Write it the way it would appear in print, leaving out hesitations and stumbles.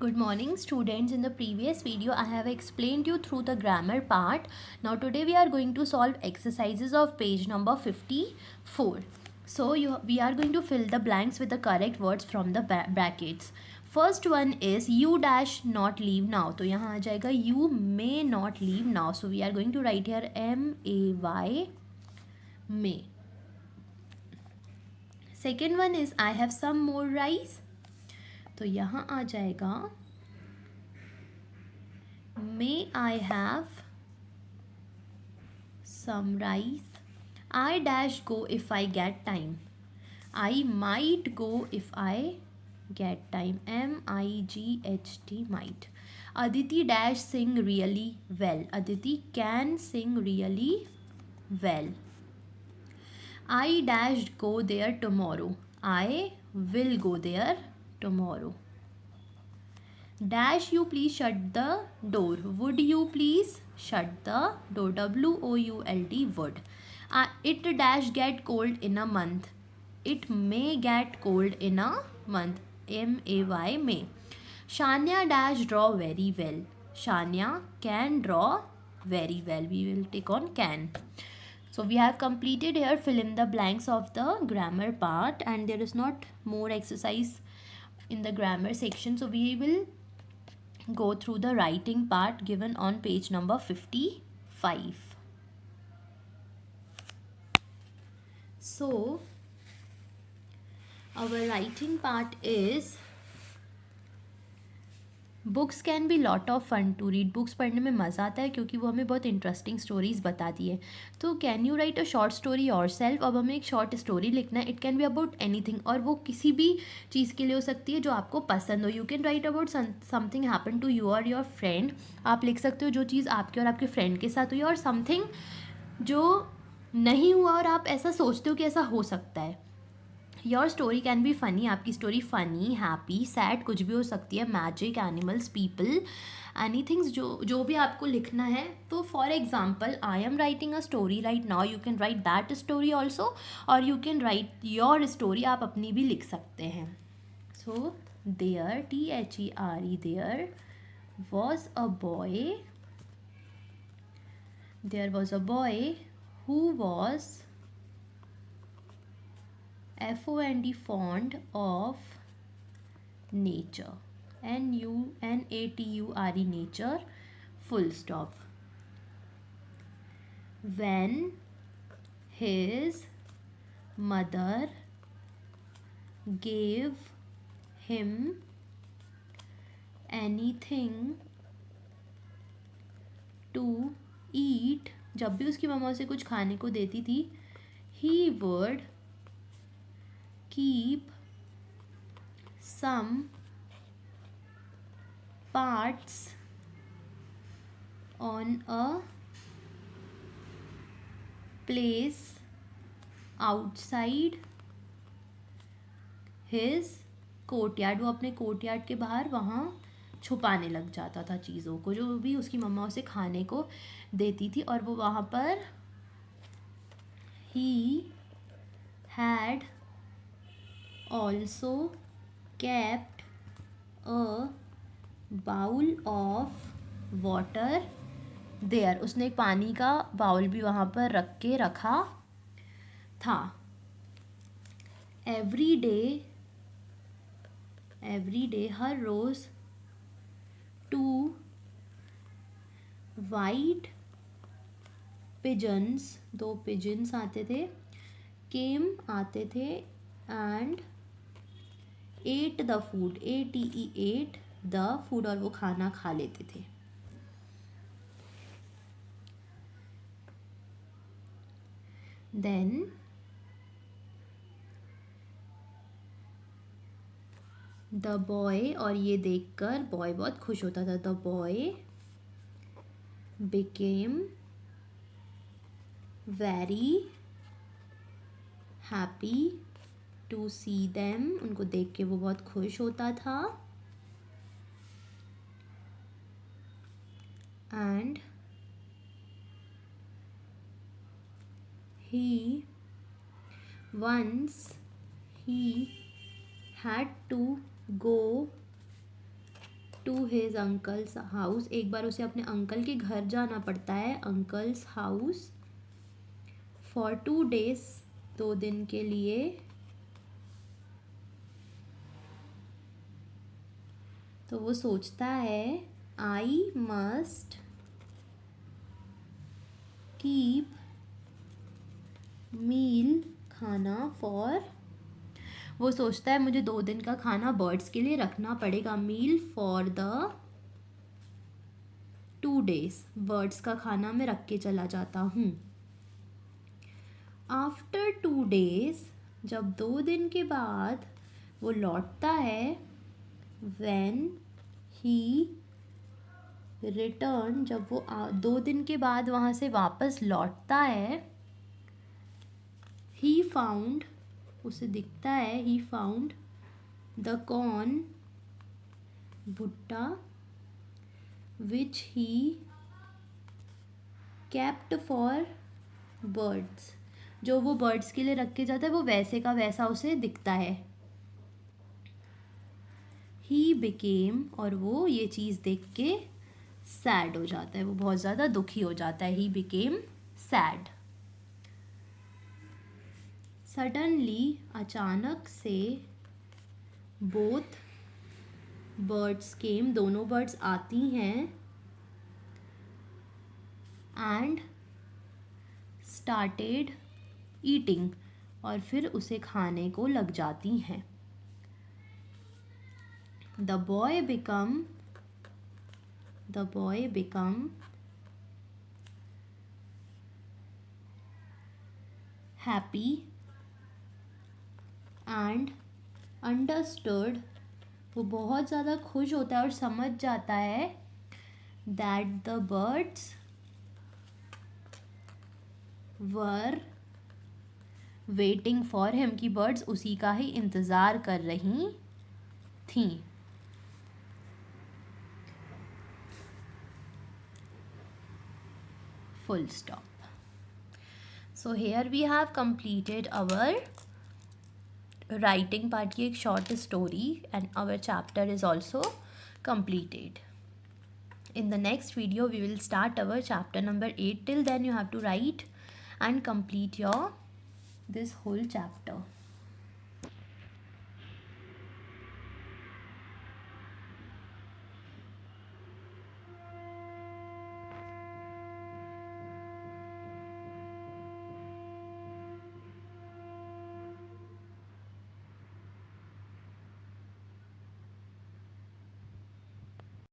Good morning students. In the previous video I have explained you through the grammar part. Now today we are going to solve exercises of page number 54. So we are going to fill the blanks with the correct words from the brackets. First one is you dash not leave now. तो यहाँ आ जाएगा you may not leave now. So we are going to write here may, may. Second one is I have some more rice. तो यहाँ आ जाएगा May I have some rice? I dash go if I get time. I might go if I get time. MIGHT might. Aditi dash sing really well. Aditi can sing really well. I dash go there tomorrow. I will go there tomorrow. Dash you please shut the door. Would you please shut the door? WOULD would. It dash get cold in a month. It may get cold in a month. MAY may. Shania dash draw very well. Shania can draw very well. We will take on can. So we have completed here fill in the blanks of the grammar part, and there is not more exercise in the grammar section. So we will go through the writing part given on page number 55. So our writing part is books can be lot of fun to read. Books पढ़ने में मज़ा आता है क्योंकि वो हमें बहुत interesting stories बताती है. तो can you right a short story your self. अब हमें एक शॉर्ट स्टोरी लिखना है. It can be about anything, और वो किसी भी चीज़ के लिए हो सकती है जो आपको पसंद हो. You can write about something happen to you और योर फ्रेंड. आप लिख सकते हो जो चीज़ आपके और आपके फ्रेंड के साथ हुई, और समथिंग जो नहीं हुआ और आप ऐसा सोचते हो कि ऐसा हो सकता है. Your story can be funny. आपकी स्टोरी फ़नी, हैप्पी, सैड कुछ भी हो सकती है. Magic, animals, people, any things जो भी आपको लिखना है. तो for example I am writing a story right now. You can write that story also, और you can write your story. आप अपनी भी लिख सकते हैं. So there, THERE, there was a boy. There was a boy who was FOND fond of nature. NATURE nature, full stop. When his mother gave him anything to eat, जब भी उसकी मम्मा उसे कुछ खाने को देती थी, he would keep some parts on a place outside his courtyard. वो अपने कोर्टयार्ड के बाहर वहाँ छुपाने लग जाता था चीज़ों को जो भी उसकी मम्मा उसे खाने को देती थी. और वो वहाँ पर he had also kept a bowl of water there. उसने एक पानी का बाउल भी वहाँ पर रखा था. every day हर रोज़ two white pigeons, 2 pigeons आते थे, came आते थे, and ate the food. ATE ate the food, और वो खाना खा लेते थे. then the boy, और ये देखकर बॉय बहुत खुश होता था. the boy became very happy to see them. उनको देख के वो बहुत खुश होता था. and once he had to go to his uncle's house, एक बार उसे अपने अंकल के घर जाना पड़ता है, अंकल्स हाउस, फॉर 2 days, 2 दिन के लिए, तो वो सोचता है आई मस्ट कीप मील, खाना फॉर, वो सोचता है मुझे 2 दिन का खाना बर्ड्स के लिए रखना पड़ेगा, meal for the 2 days, birds का खाना मैं रख के चला जाता हूँ। आफ्टर 2 days, जब 2 दिन के बाद वो लौटता है, व्हेन ही रिटर्न, जब वो 2 दिन के बाद वहाँ से वापस लौटता है, ही फाउंड, उसे दिखता है, ही फाउंड द कॉर्न, भुट्टा, विच ही केप्ट फॉर बर्ड्स, जो वो बर्ड्स के लिए रख के जाता है वो वैसे का वैसा उसे दिखता है। ही बिकेम, और वो ये चीज़ देख के सैड हो जाता है, वो बहुत ज़्यादा दुखी हो जाता है, ही बिकेम सैड। सडनली, अचानक से, बोथ बर्ड्स केम, दोनों बर्ड्स आती हैं, एंड स्टार्टेड ईटिंग, और फिर उसे खाने को लग जाती हैं। The boy become happy and understood, वो बहुत ज़्यादा खुश होता है और समझ जाता है, that the birds were waiting for him, कि बर्ड्स उसी का ही इंतज़ार कर रही थीं। Full stop. So here we have completed our writing part की एक short story, and our chapter is also completed. In the next video we will start our chapter number 8. Till then you have to write and complete this whole chapter.